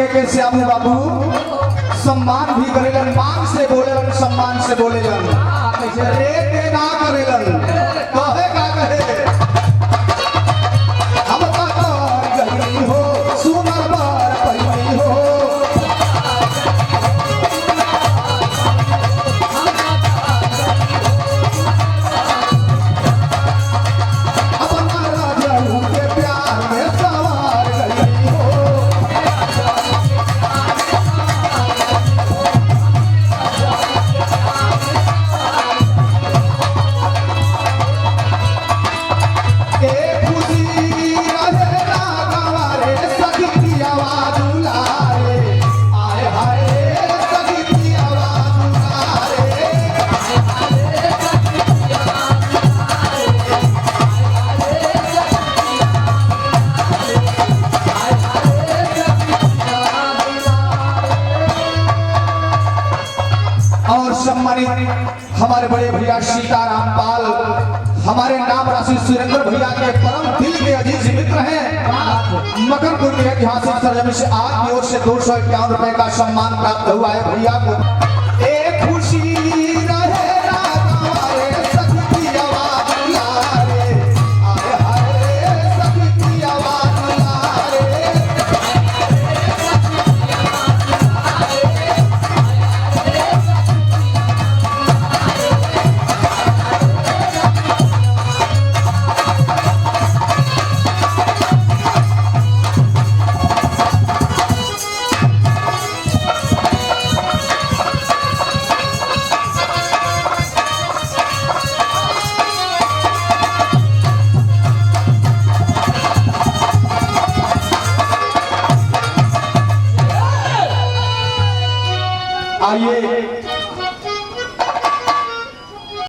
के श्यामू बाबू सम्मान भी करेलन, मान से बोलेलन, सम्मान से बोलेलन, रे के ना करेलन। कहे का कहे हम तो गई हो सुनर बार पई हो, अपना राजा के प्यार में सवार गई हो। और सम्मानित हमारे बड़े भैया सीताराम पाल, हमारे नाम राशि सुरेंद्र भैया के परम दिल के अजीज मित्र हैं। मकरपुर के ऐतिहासिक सरजमी से आज की ओर से 251 रुपए का सम्मान प्राप्त हुआ है भैया को।